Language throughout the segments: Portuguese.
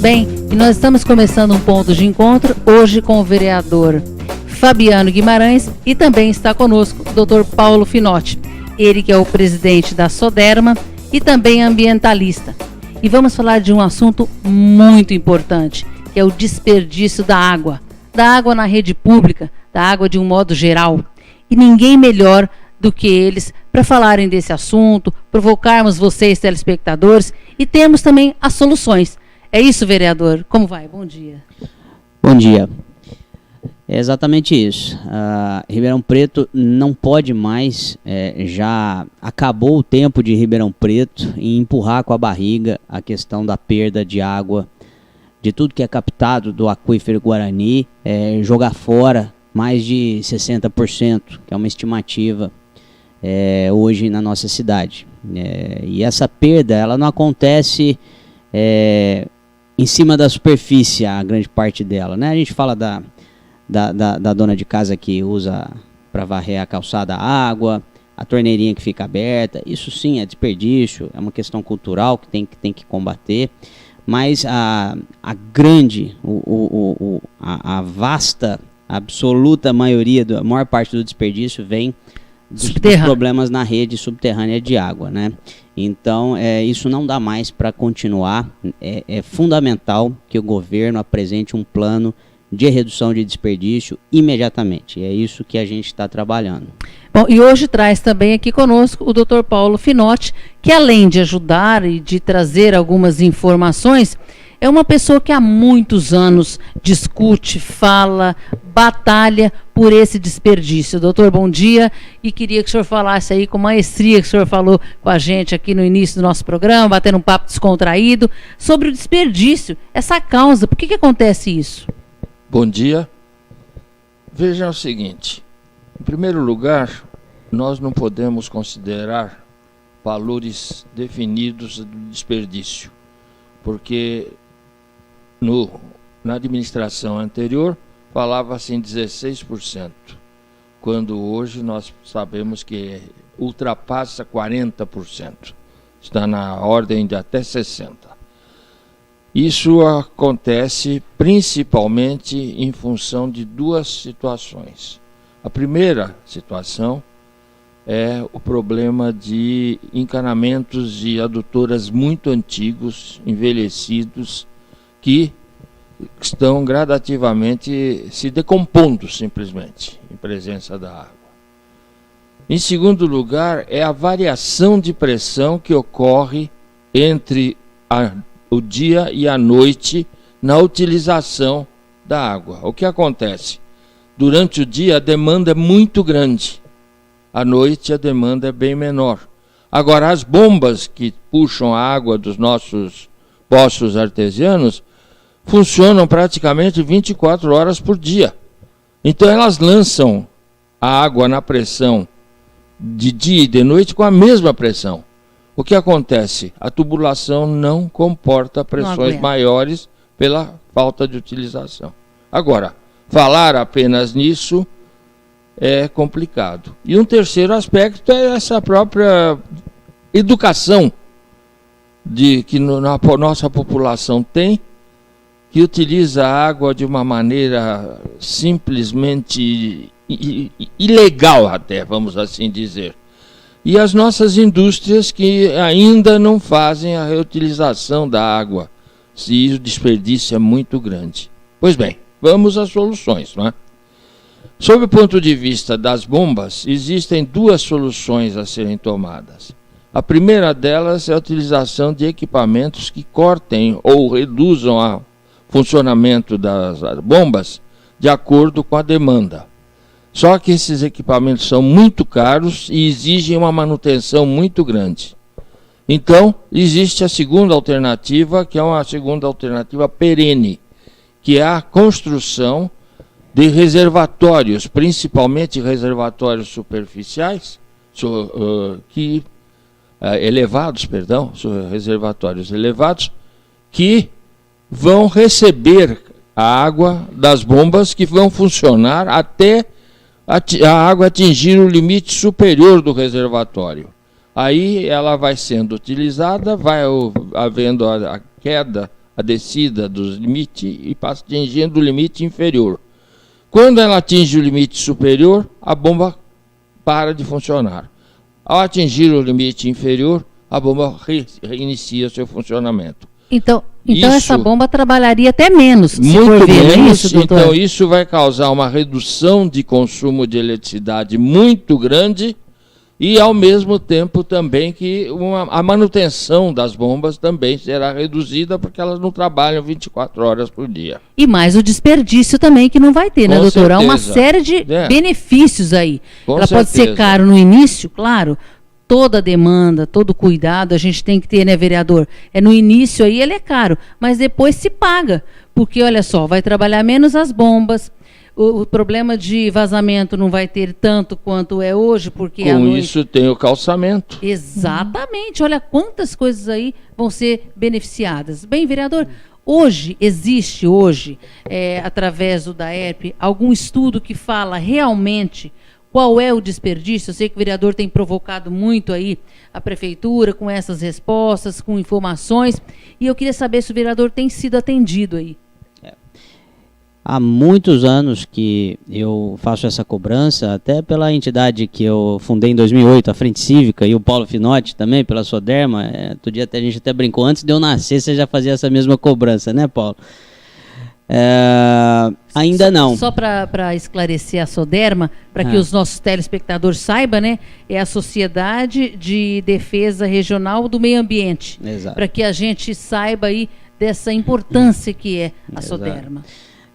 bem? E nós estamos começando um ponto de encontro hoje com o vereador Fabiano Guimarães e também está conosco o Dr. Paulo Finotti, ele que é o presidente da Soderma e também ambientalista. E vamos falar de um assunto muito importante, que é o desperdício da água na rede pública, da água de um modo geral. E ninguém melhor do que eles para falarem desse assunto, provocarmos vocês, telespectadores, e temos também as soluções. É isso, vereador? Como vai? Bom dia. Bom dia. É exatamente isso. Ribeirão Preto não pode mais, já acabou o tempo de Ribeirão Preto em empurrar com a barriga a questão da perda de água, de tudo que é captado do aquífero Guarani, jogar fora mais de 60%, que é uma estimativa hoje na nossa cidade. E essa perda, ela não acontece em cima da superfície, a grande parte dela, né? A gente fala da dona de casa que usa para varrer a calçada a água, a torneirinha que fica aberta, isso sim é desperdício, é uma questão cultural que tem que combater, mas a vasta, absoluta maioria, a maior parte do desperdício vem dos problemas na rede subterrânea de água, né? Então, isso não dá mais para continuar, é fundamental que o governo apresente um plano de redução de desperdício imediatamente. É isso que a gente está trabalhando. Bom, e hoje traz também aqui conosco o Dr. Paulo Finotti, que além de ajudar e de trazer algumas informações, é uma pessoa que há muitos anos discute, fala, batalha por esse desperdício. Doutor, bom dia, e queria que o senhor falasse aí com maestria que o senhor falou com a gente aqui no início do nosso programa, batendo um papo descontraído, sobre o desperdício, essa causa, por que acontece isso? Bom dia. Veja o seguinte, em primeiro lugar, nós não podemos considerar valores definidos do desperdício, porque na administração anterior falava-se em 16%, quando hoje nós sabemos que ultrapassa 40%, está na ordem de até 60%. Isso acontece principalmente em função de duas situações. A primeira situação é o problema de encanamentos de adutoras muito antigos, envelhecidos, que estão gradativamente se decompondo simplesmente em presença da água. Em segundo lugar, é a variação de pressão que ocorre entre o dia e a noite na utilização da água. O que acontece? Durante o dia a demanda é muito grande, à noite a demanda é bem menor. Agora, as bombas que puxam a água dos nossos poços artesianos funcionam praticamente 24 horas por dia. Então elas lançam a água na pressão de dia e de noite com a mesma pressão. O que acontece? A tubulação não comporta pressões maiores pela falta de utilização. Agora, falar apenas nisso é complicado. E um terceiro aspecto é essa própria educação que a nossa população tem, que utiliza a água de uma maneira simplesmente ilegal até, vamos assim dizer. E as nossas indústrias que ainda não fazem a reutilização da água, se o desperdício é muito grande. Pois bem, vamos às soluções, não é? Sob o ponto de vista das bombas, existem duas soluções a serem tomadas. A primeira delas é a utilização de equipamentos que cortem ou reduzam o funcionamento das bombas de acordo com a demanda. Só que esses equipamentos são muito caros e exigem uma manutenção muito grande. Então, existe a segunda alternativa, que é uma segunda alternativa perene, que é a construção de reservatórios, principalmente reservatórios superficiais, reservatórios elevados, que vão receber a água das bombas que vão funcionar até a água atingir o limite superior do reservatório. Aí ela vai sendo utilizada, vai havendo a queda, a descida dos limites e passa atingindo o limite inferior. Quando ela atinge o limite superior, a bomba para de funcionar. Ao atingir o limite inferior, a bomba reinicia seu funcionamento. Então Isso, essa bomba trabalharia até menos, se muito for ver, não é menos, isso, doutor? então isso vai causar uma redução de consumo de eletricidade muito grande e, ao mesmo tempo, também que a manutenção das bombas também será reduzida porque elas não trabalham 24 horas por dia. E mais o desperdício também que não vai ter, né, Com doutor? Há uma certeza. série de benefícios aí. Com Ela pode ser certeza. caro no início, claro. Toda demanda, todo cuidado a gente tem que ter, né, vereador? No início aí ele é caro, mas depois se paga. Porque, olha só, vai trabalhar menos as bombas, o problema de vazamento não vai ter tanto quanto é hoje, porque à Com noite... isso tem o calçamento. Exatamente, olha quantas coisas aí vão ser beneficiadas. Bem, vereador, existe, através do DAERP, algum estudo que fala realmente qual é o desperdício? Eu sei que o vereador tem provocado muito aí a prefeitura com essas respostas, com informações, e eu queria saber se o vereador tem sido atendido aí. Há muitos anos que eu faço essa cobrança, até pela entidade que eu fundei em 2008, a Frente Cívica, e o Paulo Finotti também, pela Soderma. Outro dia a gente até brincou, antes de eu nascer você já fazia essa mesma cobrança, né, Paulo? Ainda não. Só para esclarecer a Soderma, para que os nossos telespectadores saibam, né? É a Sociedade de Defesa Regional do Meio Ambiente. Exato. Para que a gente saiba aí dessa importância que é a Soderma.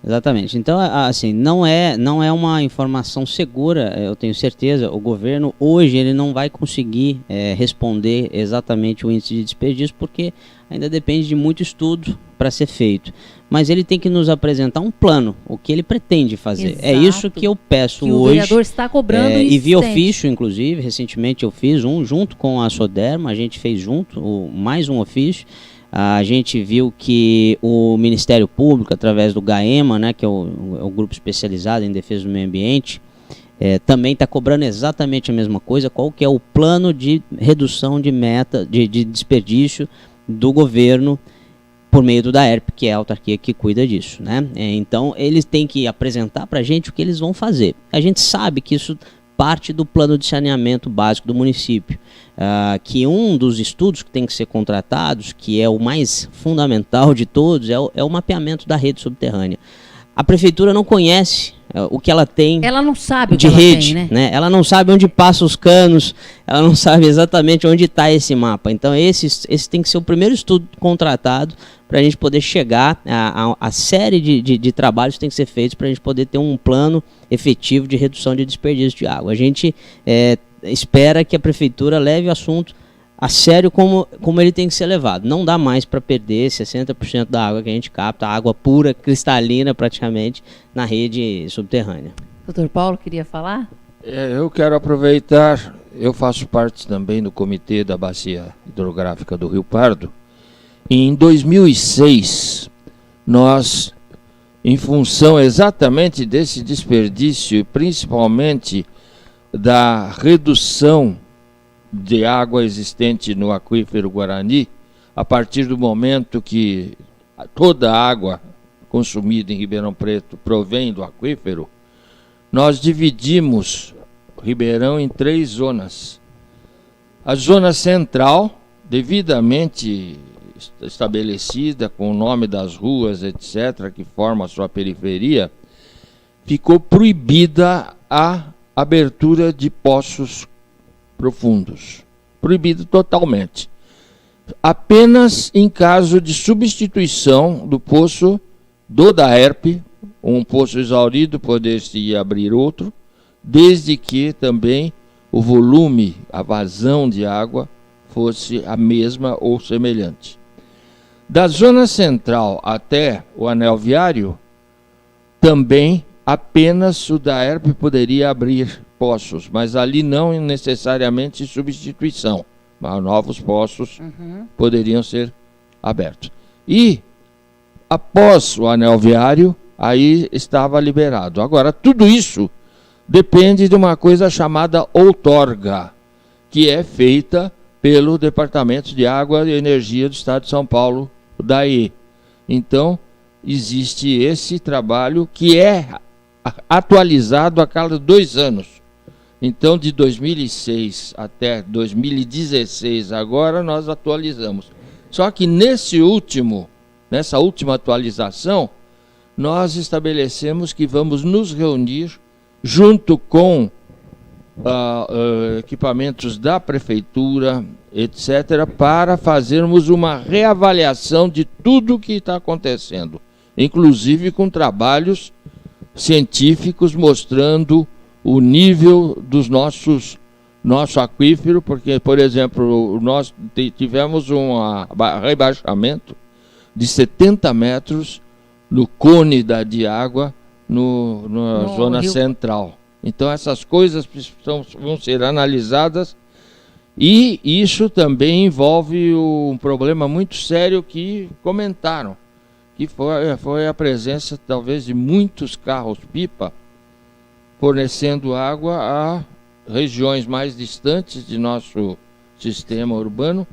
Exatamente. Então, assim, não é uma informação segura, eu tenho certeza. O governo hoje ele não vai conseguir responder exatamente o índice de desperdício, porque ainda depende de muito estudo para ser feito. Mas ele tem que nos apresentar um plano, o que ele pretende fazer. Exato. É isso que eu peço que hoje. O vereador está cobrando e via ofício, inclusive, recentemente eu fiz junto com a Soderma, a gente fez mais um ofício. A gente viu que o Ministério Público, através do GAEMA, né, que é o grupo especializado em defesa do meio ambiente, também está cobrando exatamente a mesma coisa. Qual que é o plano de redução de meta, de desperdício do governo por meio do DAERP, que é a autarquia que cuida disso, né? Então, eles têm que apresentar para a gente o que eles vão fazer. A gente sabe que isso parte do plano de saneamento básico do município, que um dos estudos que tem que ser contratados, que é o mais fundamental de todos, é o mapeamento da rede subterrânea. A prefeitura não conhece o que ela tem. Ela não sabe de o que rede, ela tem, né? Ela não sabe onde passam os canos, ela não sabe exatamente onde está esse mapa. Então esse tem que ser o primeiro estudo contratado para a gente poder chegar a série de trabalhos que tem que ser feitos para a gente poder ter um plano efetivo de redução de desperdício de água. A gente espera que a prefeitura leve o assunto a sério como ele tem que ser levado. Não dá mais para perder 60% da água que a gente capta, água pura, cristalina praticamente, na rede subterrânea. Doutor Paulo, queria falar? Eu quero aproveitar, eu faço parte também do comitê da Bacia Hidrográfica do Rio Pardo. Em 2006, nós, em função exatamente desse desperdício, principalmente da redução de água existente no aquífero Guarani, a partir do momento que toda a água consumida em Ribeirão Preto provém do aquífero, nós dividimos Ribeirão em 3 zonas. A zona central, devidamente estabelecida, com o nome das ruas, etc., que forma a sua periferia, ficou proibida a abertura de poços profundos. Proibido totalmente. Apenas em caso de substituição do poço do DAERP, um poço exaurido, poder-se abrir outro, desde que também o volume, a vazão de água, fosse a mesma ou semelhante. Da zona central até o anel viário, também apenas o DAERP poderia abrir poços, mas ali não necessariamente substituição, mas novos poços poderiam ser abertos. E após o anel viário, aí estava liberado. Agora, tudo isso depende de uma coisa chamada outorga, que é feita pelo Departamento de Água e Energia do Estado de São Paulo, o DAE. Então, existe esse trabalho que é atualizado a cada 2 anos. Então, de 2006 até 2016, agora nós atualizamos. Só que nessa última atualização, nós estabelecemos que vamos nos reunir junto com equipamentos da prefeitura, etc., para fazermos uma reavaliação de tudo o que está acontecendo, inclusive com trabalhos científicos mostrando o nível dos nosso aquífero, porque, por exemplo, nós tivemos um rebaixamento de 70 metros no cone de água na zona central. Então, essas coisas vão ser analisadas, e isso também envolve um problema muito sério que comentaram, que foi a presença, talvez, de muitos carros-pipa fornecendo água a regiões mais distantes de nosso sistema urbano,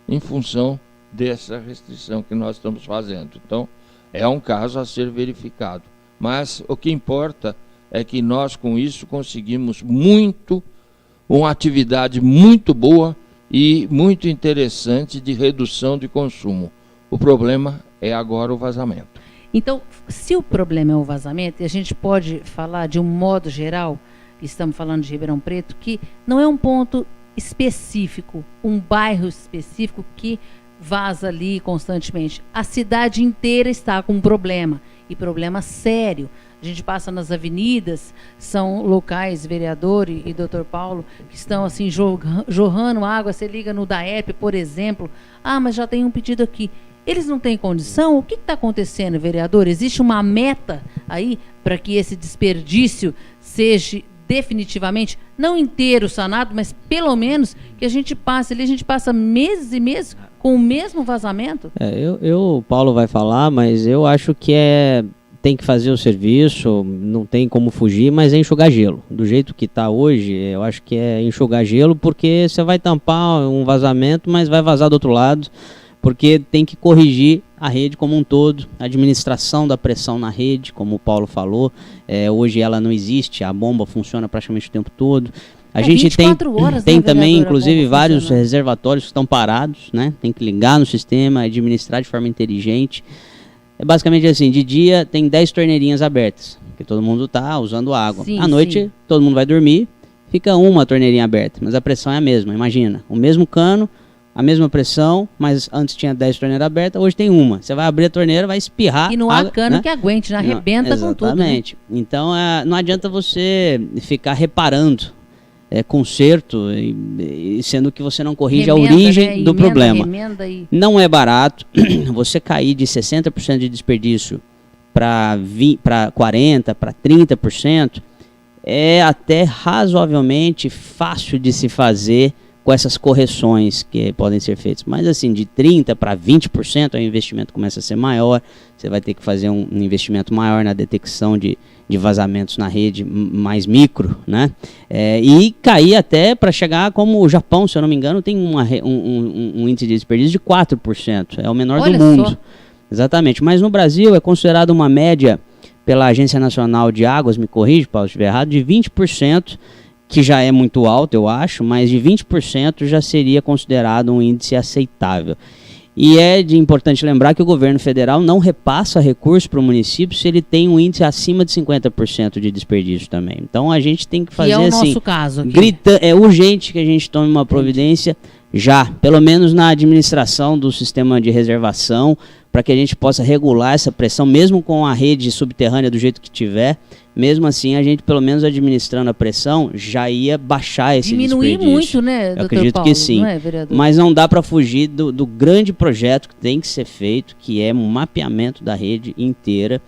em função dessa restrição que nós estamos fazendo. Então, é um caso a ser verificado. Mas o que importa é que nós, com isso, conseguimos uma atividade muito boa e muito interessante de redução de consumo. O problema é agora o vazamento. Então, se o problema é o vazamento, e a gente pode falar de um modo geral, estamos falando de Ribeirão Preto, que não é um ponto específico, um bairro específico que vaza ali constantemente. A cidade inteira está com um problema, e problema sério. A gente passa nas avenidas, são locais, vereador e doutor Paulo, que estão assim jorrando água. Você liga no DAERP, por exemplo, mas já tem um pedido aqui. Eles não têm condição? O que está acontecendo, vereador? Existe uma meta aí para que esse desperdício seja definitivamente, não inteiro sanado, mas pelo menos que a gente passe ali, a gente passa meses e meses com o mesmo vazamento? O Paulo vai falar, mas eu acho que tem que fazer o serviço, não tem como fugir, mas é enxugar gelo. Do jeito que está hoje, eu acho que é enxugar gelo, porque você vai tampar um vazamento, mas vai vazar do outro lado, porque tem que corrigir a rede como um todo, a administração da pressão na rede, como o Paulo falou, hoje ela não existe, a bomba funciona praticamente o tempo todo. A gente tem também, inclusive, vários reservatórios que estão parados, né? Tem que ligar no sistema, administrar de forma inteligente. É basicamente assim, de dia tem 10 torneirinhas abertas, porque todo mundo está usando água. Sim, à noite, todo mundo vai dormir, fica uma torneirinha aberta, mas a pressão é a mesma, imagina. O mesmo cano, a mesma pressão, mas antes tinha 10 torneiras abertas, hoje tem uma. Você vai abrir a torneira, vai espirrar. E não há cano, né, que aguente, né? Arrebenta com tudo. Exatamente. Né? Então, não adianta você ficar reparando conserto, sendo que você não corrige a origem do problema. Não é barato. Você cair de 60% de desperdício para 40%, para 30%, é até razoavelmente fácil de se fazer com essas correções que podem ser feitas. Mas assim, de 30% para 20%, o investimento começa a ser maior, você vai ter que fazer um investimento maior na detecção de vazamentos na rede mais micro, né? E cair até para chegar como o Japão, se eu não me engano, tem um índice de desperdício de 4%, é o menor do mundo. Só. Exatamente, mas no Brasil é considerado uma média pela Agência Nacional de Águas, me corrige, Paulo, se estiver errado, de 20%, que já é muito alto, eu acho, mas de 20% já seria considerado um índice aceitável. E importante lembrar que o governo federal não repassa recursos para o município se ele tem um índice acima de 50% de desperdício também. Então a gente tem que fazer assim. É o nosso caso aqui. É urgente que a gente tome uma providência já, pelo menos na administração do sistema de reservação, para que a gente possa regular essa pressão, mesmo com a rede subterrânea do jeito que tiver. Mesmo assim, a gente, pelo menos administrando a pressão, já ia baixar esse desperdício. Diminuir muito, né, doutor acredito Paulo, que sim. Não é, vereador? Mas não dá para fugir do grande projeto que tem que ser feito, que é um mapeamento da rede inteira.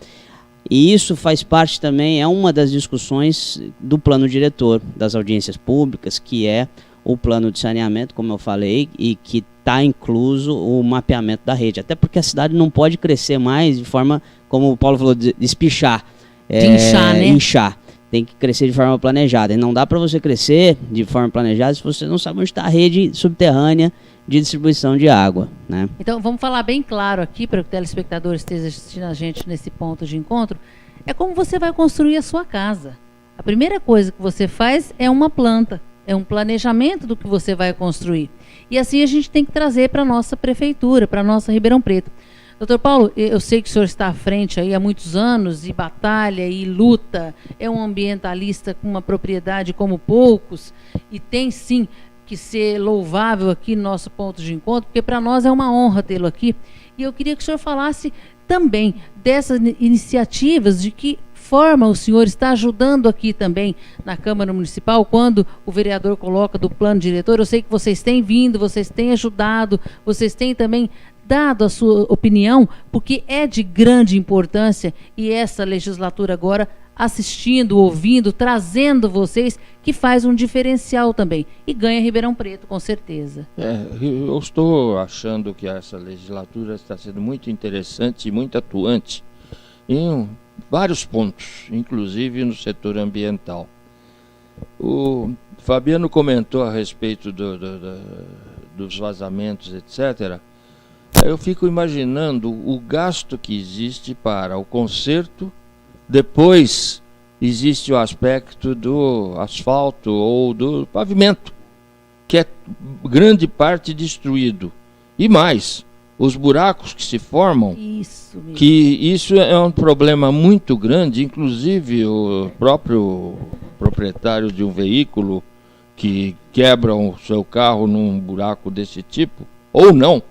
E isso faz parte também, é uma das discussões do plano diretor das audiências públicas, que é o plano de saneamento, como eu falei, e que está incluso o mapeamento da rede. Até porque a cidade não pode crescer mais de forma, como o Paulo falou, de espichar. Inchar, né? Inchar. tem que crescer de forma planejada. E não dá para você crescer de forma planejada se você não sabe onde está a rede subterrânea de distribuição de água, né? Então, vamos falar bem claro aqui, para que o telespectador esteja assistindo a gente nesse ponto de encontro, é como você vai construir a sua casa. A primeira coisa que você faz é uma planta, é um planejamento do que você vai construir. E assim a gente tem que trazer para a nossa prefeitura, para a nossa Ribeirão Preto. Doutor Paulo, eu sei que o senhor está à frente aí há muitos anos e batalha e luta, é um ambientalista com uma propriedade como poucos, e tem sim que ser louvável aqui no nosso ponto de encontro, porque para nós é uma honra tê-lo aqui. E eu queria que o senhor falasse também dessas iniciativas, de que forma o senhor está ajudando aqui também na Câmara Municipal, quando o vereador coloca do plano diretor. Eu sei que vocês têm vindo, vocês têm ajudado, vocês têm também dado a sua opinião, porque é de grande importância, e essa legislatura agora assistindo, ouvindo, trazendo vocês, que faz um diferencial também. E ganha Ribeirão Preto, com certeza. Eu estou achando que essa legislatura está sendo muito interessante e muito atuante em vários pontos, inclusive no setor ambiental. O Fabiano comentou a respeito dos vazamentos, etc. Eu fico imaginando o gasto que existe para o conserto. Depois existe o aspecto do asfalto ou do pavimento, que é grande parte destruído. E mais, os buracos que se formam, que isso é um problema muito grande. Inclusive o próprio proprietário de um veículo que quebra o seu carro num buraco desse tipo, ou não.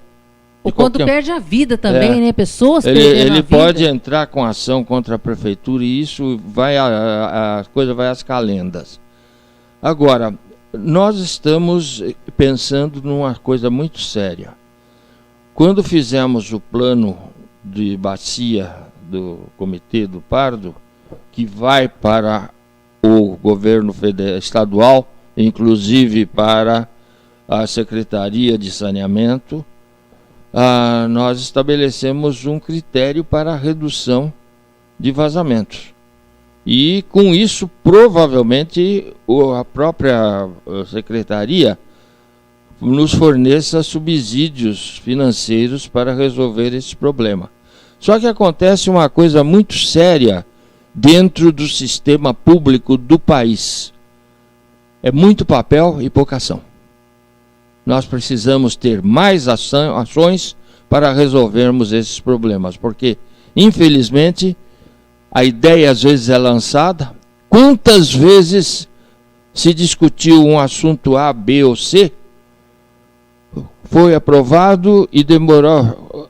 Ou quando perde a vida também, né? Pessoas perdendo a vida. Ele pode entrar com ação contra a prefeitura, e isso vai, a coisa vai às calendas. Agora, nós estamos pensando numa coisa muito séria. Quando fizemos o plano de bacia do Comitê do Pardo, que vai para o governo estadual, inclusive para a Secretaria de Saneamento, nós estabelecemos um critério para a redução de vazamentos. E com isso, provavelmente, a própria secretaria nos forneça subsídios financeiros para resolver esse problema. Só que acontece uma coisa muito séria dentro do sistema público do país. É muito papel e pouca ação. Nós precisamos ter mais ações para resolvermos esses problemas, porque, infelizmente, a ideia às vezes é lançada. Quantas vezes se discutiu um assunto A, B ou C, foi aprovado e demorou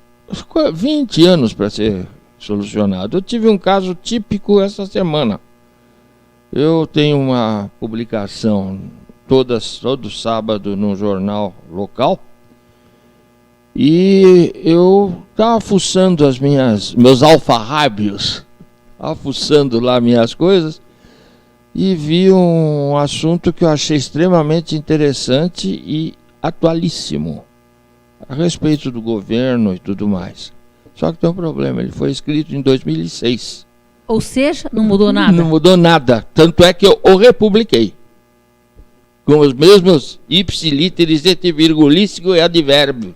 20 anos para ser solucionado. Eu tive um caso típico essa semana. Eu tenho uma publicação todo sábado num jornal local, e eu estava fuçando meus alfarrábios, fuçando lá minhas coisas, e vi um assunto que eu achei extremamente interessante e atualíssimo, a respeito do governo e tudo mais. Só que tem um problema, ele foi escrito em 2006. Ou seja, não mudou nada? Não mudou nada, tanto é que eu o republiquei, com os mesmos ipsilíteres, et virgulístico e advérbio.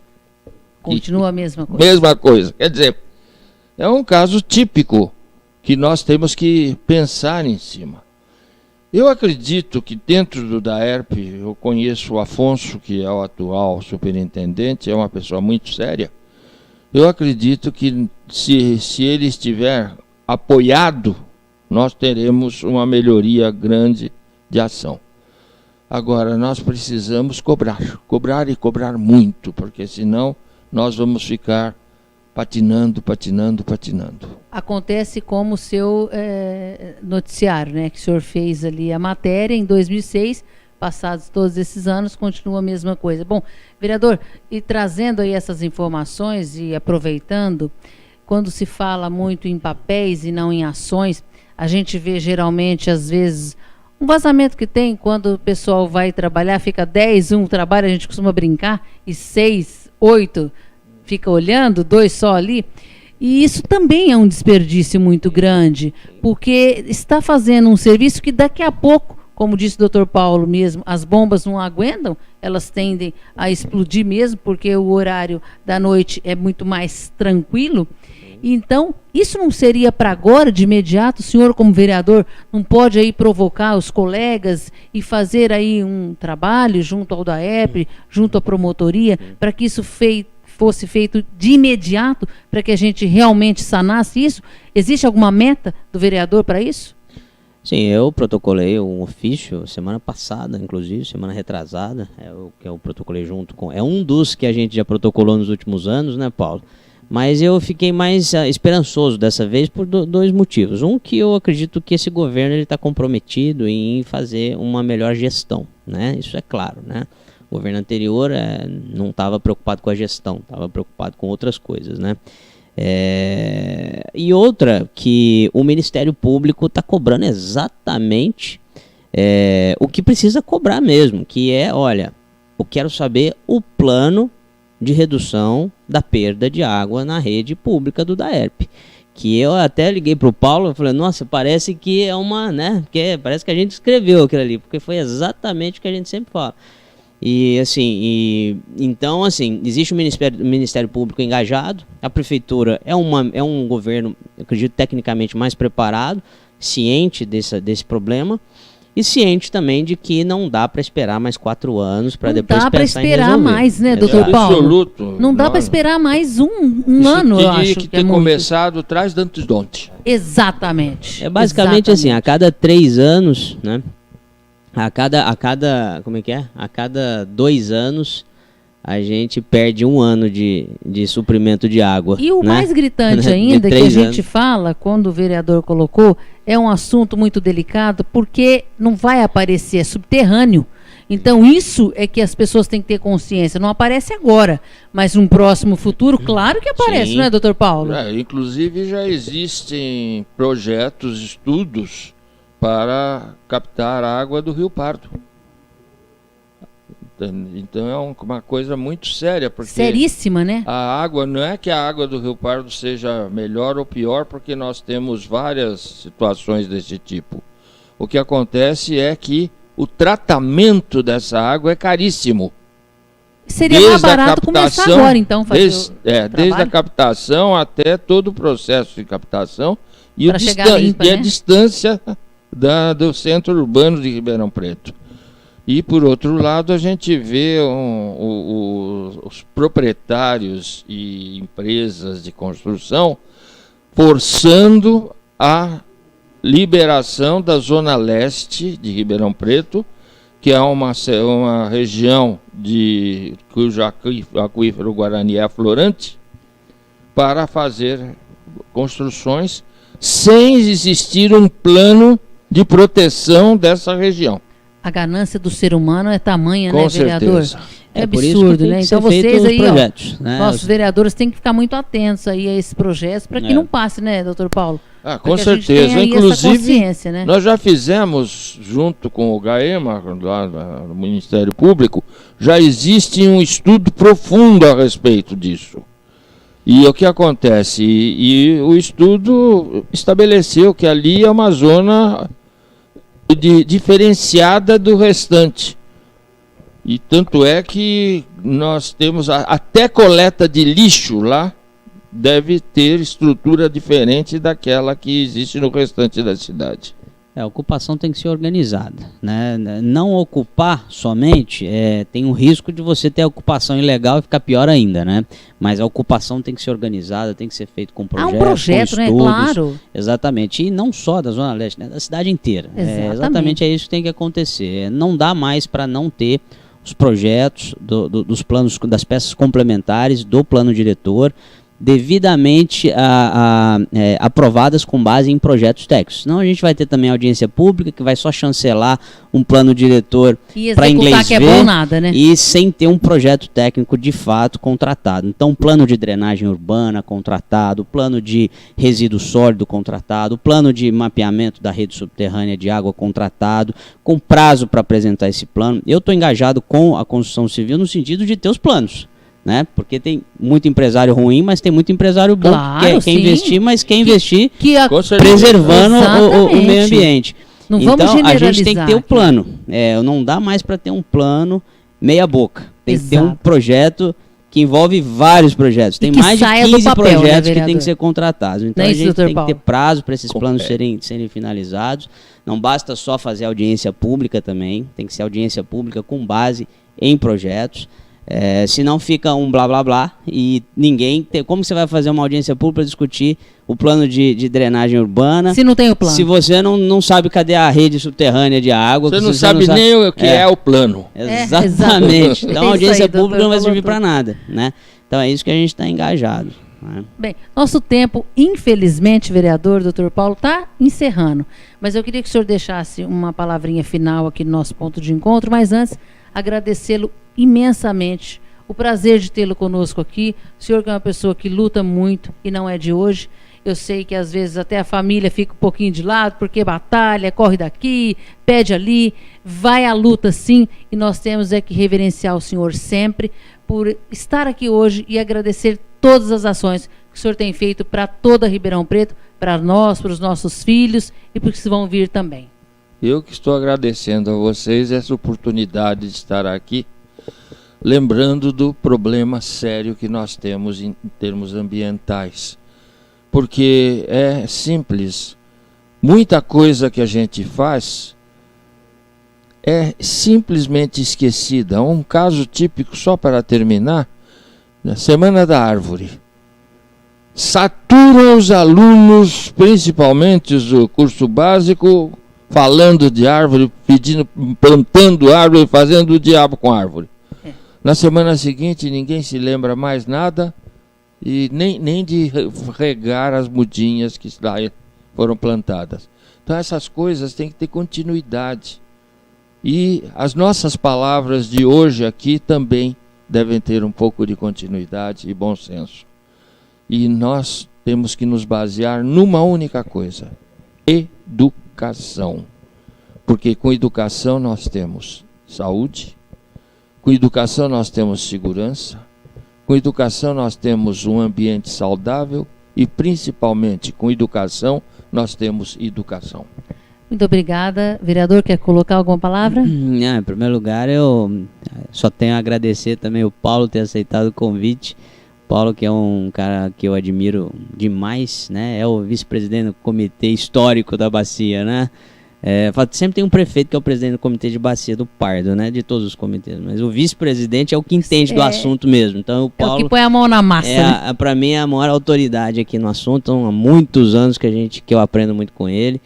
Continua a mesma coisa. Mesma coisa. Quer dizer, é um caso típico que nós temos que pensar em cima. Eu acredito que dentro do DAERP, eu conheço o Afonso, que é o atual superintendente, é uma pessoa muito séria. Eu acredito que se ele estiver apoiado, nós teremos uma melhoria grande de ação. Agora, nós precisamos cobrar e cobrar muito, porque senão nós vamos ficar patinando. Acontece como o seu noticiário, né, que o senhor fez ali a matéria em 2006, passados todos esses anos, continua a mesma coisa. Bom, vereador, e trazendo aí essas informações e aproveitando, quando se fala muito em papéis e não em ações, a gente vê geralmente, às vezes, um vazamento que tem quando o pessoal vai trabalhar, fica 10, um trabalha, a gente costuma brincar, e 6, 8 fica olhando, 2 só ali. E isso também é um desperdício muito grande, porque está fazendo um serviço que daqui a pouco, como disse o Dr. Paulo mesmo, as bombas não aguentam, elas tendem a explodir mesmo, porque o horário da noite é muito mais tranquilo. Então, isso não seria para agora, de imediato? O senhor, como vereador, não pode aí provocar os colegas e fazer aí um trabalho junto ao DAERP, junto à promotoria, para que isso fosse feito de imediato, para que a gente realmente sanasse isso? Existe alguma meta do vereador para isso? Sim, eu protocolei um ofício semana passada, inclusive, semana retrasada, que eu protocolei junto com... É um dos que a gente já protocolou nos últimos anos, né, Paulo? Mas eu fiquei mais esperançoso dessa vez por dois motivos. Um, que eu acredito que esse governo está comprometido em fazer uma melhor gestão, né? Isso é claro, né? O governo anterior não estava preocupado com a gestão, estava preocupado com outras coisas, né? E outra, que o Ministério Público está cobrando exatamente o que precisa cobrar mesmo, que é, olha, eu quero saber o plano de redução da perda de água na rede pública do DAERP. Que eu até liguei para o Paulo e falei, nossa, parece que é uma, né? Porque parece que a gente escreveu aquilo ali, porque foi exatamente o que a gente sempre fala. E assim, então assim, existe um Ministério Público engajado, a Prefeitura é um governo, eu acredito, tecnicamente mais preparado, ciente desse problema, e ciente também de que não dá para esperar mais 4 anos para depois pensar em resolver. Não dá para esperar mais, né, doutor Paulo? Absoluto. Não dá para esperar mais um ano, eu acho. Teria que ter começado atrás de antes de ontem. Exatamente. É basicamente assim, a cada 3 anos, né? Como é que é? A cada 2 anos a gente perde 1 ano de suprimento de água. E o né? mais gritante ainda, que a gente fala, quando o vereador colocou, é um assunto muito delicado, porque não vai aparecer, é subterrâneo. Então isso é que as pessoas têm que ter consciência. Não aparece agora, mas num próximo futuro, claro que aparece, não é, doutor Paulo? Inclusive já existem projetos, estudos para captar a água do Rio Pardo. Então é uma coisa muito séria, porque seríssima, né? A água, não é que a água do Rio Pardo seja melhor ou pior, porque nós temos várias situações desse tipo. O que acontece é que o tratamento dessa água é caríssimo. Seria mais barato começar agora, então, fazer desde a captação até todo o processo de captação e, a distância do centro urbano de Ribeirão Preto. E, por outro lado, a gente vê os proprietários e empresas de construção forçando a liberação da Zona Leste de Ribeirão Preto, que é uma região cujo aquífero Guarani é aflorante, para fazer construções sem existir um plano de proteção dessa região. A ganância do ser humano é tamanha, Com né, vereador? certeza. É absurdo, né? Então vocês aí, projetos, né? Nossos vereadores têm que ficar muito atentos aí a esses projetos para que não passe, né, doutor Paulo? Com certeza. Inclusive, né? nós já fizemos, junto com o GAEMA, lá no Ministério Público, já existe um estudo profundo a respeito disso. E o que acontece? E o estudo estabeleceu que ali é uma zona diferenciada do restante. E tanto é que nós temos até coleta de lixo lá deve ter estrutura diferente daquela que existe no restante da cidade. A ocupação tem que ser organizada, né? Não ocupar somente tem um risco de você ter a ocupação ilegal e ficar pior ainda, né? Mas a ocupação tem que ser organizada, tem que ser feito com projetos, um projeto, com estudos, né? Claro. Exatamente. E não só da Zona Leste, né? Da cidade inteira. Exatamente isso que tem que acontecer. Não dá mais para não ter os projetos dos planos, das peças complementares do plano diretor devidamente aprovadas com base em projetos técnicos. Senão a gente vai ter também audiência pública que vai só chancelar um plano diretor para inglês que é bom nada, né? E sem ter um projeto técnico de fato contratado. Então, plano de drenagem urbana contratado, plano de resíduo sólido contratado, plano de mapeamento da rede subterrânea de água contratado, com prazo para apresentar esse plano. Eu estou engajado com a construção civil no sentido de ter os planos. né? Porque tem muito empresário ruim, mas tem muito empresário bom Claro, que quer investir, mas quer investir Com preservando o meio Exatamente. ambiente. Não Então, vamos a generalizar gente tem que ter o aqui. plano. Não dá mais para ter um plano meia boca. Tem que ter um Exato. projeto que envolve vários projetos. Tem que mais de saia do 15 papel, né, projetos que vereador? tem que ser contratados. Então, Não é a isso, gente doutor tem que ter Paulo? prazo para esses planos Correto. serem finalizados. Não basta só fazer audiência pública também. Tem que ser audiência pública com base em projetos. Senão fica um blá blá blá e ninguém tem. Como você vai fazer uma audiência pública para discutir o plano de drenagem urbana Se não tem o plano. se você não sabe cadê a rede subterrânea de água? Você se não sabe nem o que é o plano. Exatamente. É Então isso a audiência aí, doutor, pública não vai falou servir tudo. para nada, né? Então é isso que a gente está engajado. Né? Bem, nosso tempo, infelizmente, vereador, doutor Paulo, está encerrando. Mas eu queria que o senhor deixasse uma palavrinha final aqui no nosso ponto de encontro, mas antes, agradecê-lo imensamente. O prazer de tê-lo conosco aqui. O senhor que é uma pessoa que luta muito e não é de hoje. Eu sei que às vezes até a família fica um pouquinho de lado, porque batalha, corre daqui, pede ali, vai à luta sim, e nós temos que reverenciar o senhor sempre por estar aqui hoje e agradecer todas as ações que o senhor tem feito para toda Ribeirão Preto, para nós, para os nossos filhos e para os que vão vir também. Eu que estou agradecendo a vocês essa oportunidade de estar aqui, lembrando do problema sério que nós temos em termos ambientais. Porque é simples, muita coisa que a gente faz é simplesmente esquecida. Um caso típico, só para terminar, na Semana da Árvore. Saturam os alunos, principalmente os do curso básico, falando de árvore, plantando árvore, fazendo o diabo com árvore. Na semana seguinte ninguém se lembra mais nada e nem de regar as mudinhas que lá foram plantadas. Então essas coisas têm que ter continuidade. E as nossas palavras de hoje aqui também devem ter um pouco de continuidade e bom senso. E nós temos que nos basear numa única coisa: educação. Porque com educação nós temos saúde, com educação nós temos segurança, com educação nós temos um ambiente saudável e principalmente com educação nós temos educação. Muito obrigada. Vereador, quer colocar alguma palavra? Em primeiro lugar, eu só tenho a agradecer também o Paulo ter aceitado o convite. Paulo, que é um cara que eu admiro demais, né? É o vice-presidente do comitê histórico da bacia, né? Sempre tem um prefeito que é o presidente do comitê de bacia do Pardo, né? De todos os comitês. Mas o vice-presidente é o que entende do assunto mesmo. Então o Paulo É o que põe a mão na massa. Né? Para mim é a maior autoridade aqui no assunto. Então, há muitos anos que eu aprendo muito com ele.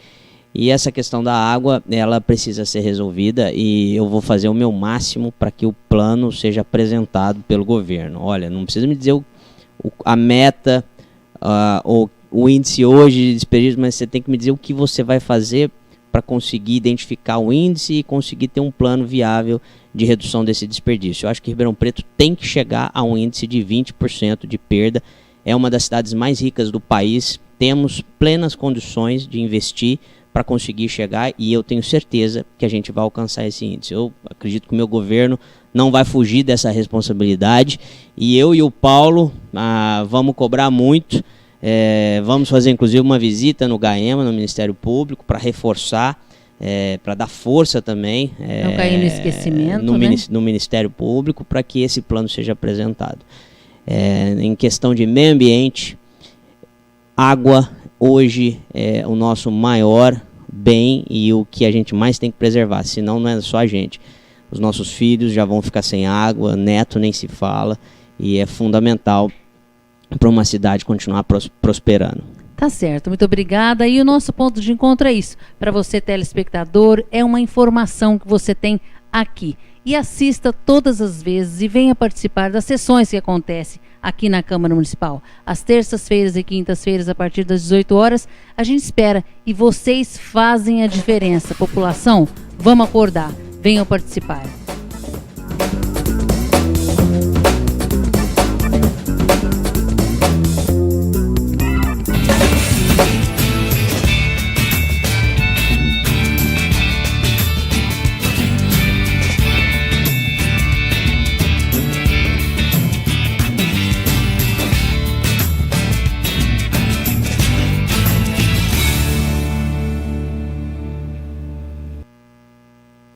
E essa questão da água, ela precisa ser resolvida e eu vou fazer o meu máximo para que o plano seja apresentado pelo governo. Olha, não precisa me dizer a meta, o índice hoje de desperdício, mas você tem que me dizer o que você vai fazer para conseguir identificar o índice e conseguir ter um plano viável de redução desse desperdício. Eu acho que Ribeirão Preto tem que chegar a um índice de 20% de perda. É uma das cidades mais ricas do país, temos plenas condições de investir para conseguir chegar e eu tenho certeza que a gente vai alcançar esse índice. Eu acredito que o meu governo não vai fugir dessa responsabilidade e eu e o Paulo vamos cobrar muito. Vamos fazer inclusive uma visita no GAEMA, no Ministério Público, para reforçar, para dar força também não cair no esquecimento, no Ministério Público, para que esse plano seja apresentado. Em questão de meio ambiente, água hoje é o nosso maior bem e o que a gente mais tem que preservar, senão não é só a gente. Os nossos filhos já vão ficar sem água, neto nem se fala, e é fundamental para uma cidade continuar prosperando. Tá certo, muito obrigada. E o nosso ponto de encontro é isso. Para você, telespectador, é uma informação que você tem aqui. E assista todas as vezes e venha participar das sessões que acontecem aqui na Câmara Municipal. Às terças-feiras e quintas-feiras, a partir das 18 horas, a gente espera e vocês fazem a diferença. População, vamos acordar, venham participar.